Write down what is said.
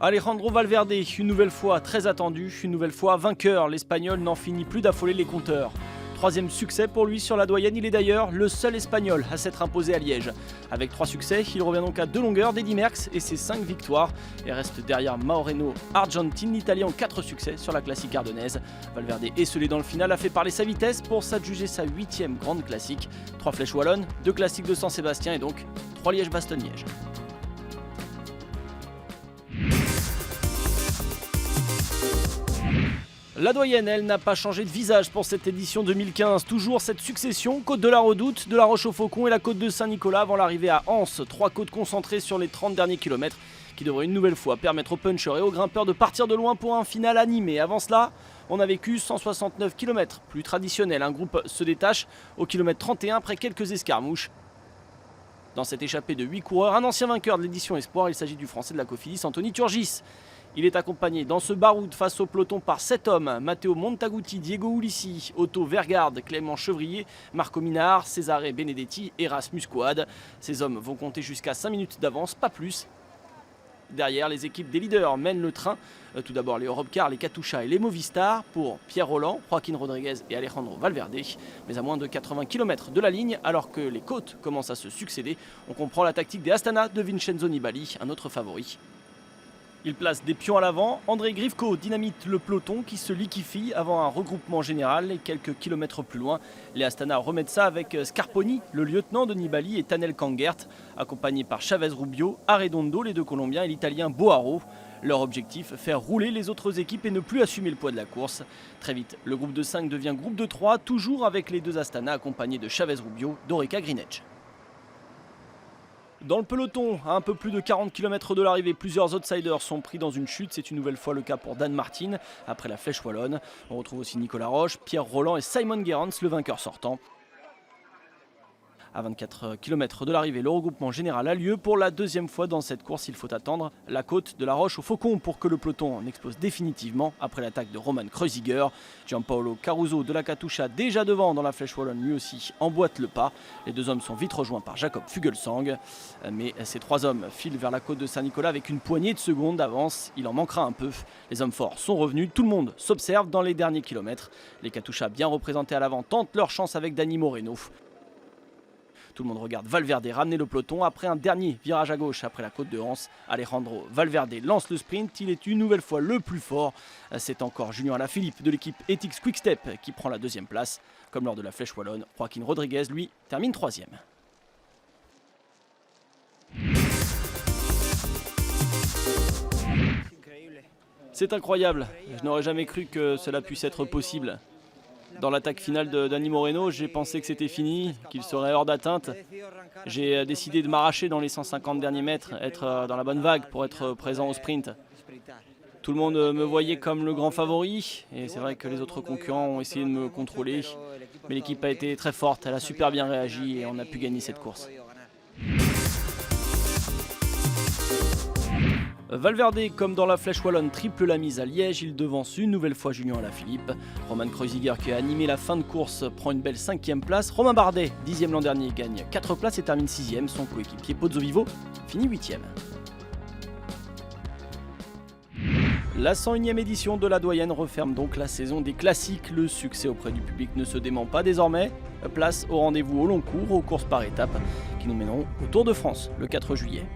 Alejandro Valverde, une nouvelle fois très attendu, une nouvelle fois vainqueur. L'Espagnol n'en finit plus d'affoler les compteurs. Troisième succès pour lui sur la doyenne, il est d'ailleurs le seul Espagnol à s'être imposé à Liège. Avec 3 succès, il revient donc à 2 longueurs d'Eddy Merckx et ses 5 victoires et reste derrière Maureno Argentin, l'Italien en 4 succès sur la classique ardennaise. Valverde, esselé dans le final, a fait parler sa vitesse pour s'adjuger sa 8e grande classique. 3 flèches wallonnes, 2 classiques de Saint-Sébastien et donc 3 Liège-Bastogne-Liège. La doyenne, elle, n'a pas changé de visage pour cette édition 2015. Toujours cette succession, côte de la Redoute, de la Roche-au-Faucon et la côte de Saint-Nicolas avant l'arrivée à Anse. 3 côtes concentrées sur les 30 derniers kilomètres qui devraient une nouvelle fois permettre aux punchers et aux grimpeurs de partir de loin pour un final animé. Avant cela, on a vécu 169 km, plus traditionnel. Un groupe se détache au kilomètre 31 après quelques escarmouches. Dans cette échappée de 8 coureurs, un ancien vainqueur de l'édition Espoir, il s'agit du français de la Cofidis, Anthony Turgis. Il est accompagné dans ce baroud face au peloton par 7 hommes, Matteo Montaguti, Diego Ulissi, Otto Vergarde, Clément Chevrier, Marco Minard, Cesare Benedetti et Rasmus Coad. Ces hommes vont compter jusqu'à 5 minutes d'avance, pas plus. Derrière, les équipes des leaders mènent le train. Tout d'abord les Europcar, les Katusha et les Movistar pour Pierre Roland, Joaquin Rodriguez et Alejandro Valverde. Mais à moins de 80 km de la ligne, alors que les côtes commencent à se succéder, on comprend la tactique des Astana de Vincenzo Nibali, un autre favori. Il place des pions à l'avant, André Grivko dynamite le peloton qui se liquéfie avant un regroupement général et quelques kilomètres plus loin, les Astana remettent ça avec Scarponi, le lieutenant de Nibali et Tanel Kangert, accompagnés par Chavez Rubio, Arredondo, les 2 Colombiens et l'Italien Boaro. Leur objectif, faire rouler les autres équipes et ne plus assumer le poids de la course. Très vite, le groupe de 5 devient groupe de 3, toujours avec les 2 Astana accompagnés de Chavez Rubio, d'Orica Greenedge. Dans le peloton, à un peu plus de 40 km de l'arrivée, plusieurs outsiders sont pris dans une chute. C'est une nouvelle fois le cas pour Dan Martin, après la flèche wallonne. On retrouve aussi Nicolas Roche, Pierre Roland et Simon Gerrans, le vainqueur sortant. À 24 km de l'arrivée, le regroupement général a lieu. Pour la 2e fois dans cette course, il faut attendre la côte de la Roche-au-Faucon pour que le peloton explose définitivement après l'attaque de Roman Kreuziger. Gianpaolo Caruso de la Katusha, déjà devant dans la flèche wallonne, lui aussi emboîte le pas. Les 2 hommes sont vite rejoints par Jakob Fuglsang. Mais ces 3 hommes filent vers la côte de Saint-Nicolas avec une poignée de secondes d'avance. Il en manquera un peu. Les hommes forts sont revenus. Tout le monde s'observe dans les derniers kilomètres. Les Katusha, bien représentés à l'avant, tentent leur chance avec Dani Moreno. Tout le monde regarde Valverde ramener le peloton après un dernier virage à gauche après la côte de Anse. Alejandro Valverde lance le sprint, il est une nouvelle fois le plus fort. C'est encore Julien Alaphilippe de l'équipe Ethics Quick-Step qui prend la 2e place. Comme lors de la flèche wallonne, Joaquin Rodriguez, lui, termine 3e. C'est incroyable, je n'aurais jamais cru que cela puisse être possible. Dans l'attaque finale de Dani Moreno, j'ai pensé que c'était fini, qu'il serait hors d'atteinte. J'ai décidé de m'arracher dans les 150 derniers mètres, être dans la bonne vague pour être présent au sprint. Tout le monde me voyait comme le grand favori, et c'est vrai que les autres concurrents ont essayé de me contrôler. Mais l'équipe a été très forte, elle a super bien réagi et on a pu gagner cette course. Valverde, comme dans la flèche wallonne, triple la mise à Liège. Il devance une nouvelle fois Julien Alaphilippe. Roman Kreuziger, qui a animé la fin de course, prend une belle 5e place. Romain Bardet, 10e l'an dernier, gagne 4 places et termine 6e. Son coéquipier Pozzovivo finit 8e. La 101e édition de la doyenne referme donc la saison des classiques. Le succès auprès du public ne se dément pas désormais. Place au rendez-vous au long cours, aux courses par étapes, qui nous mèneront au Tour de France le 4 juillet.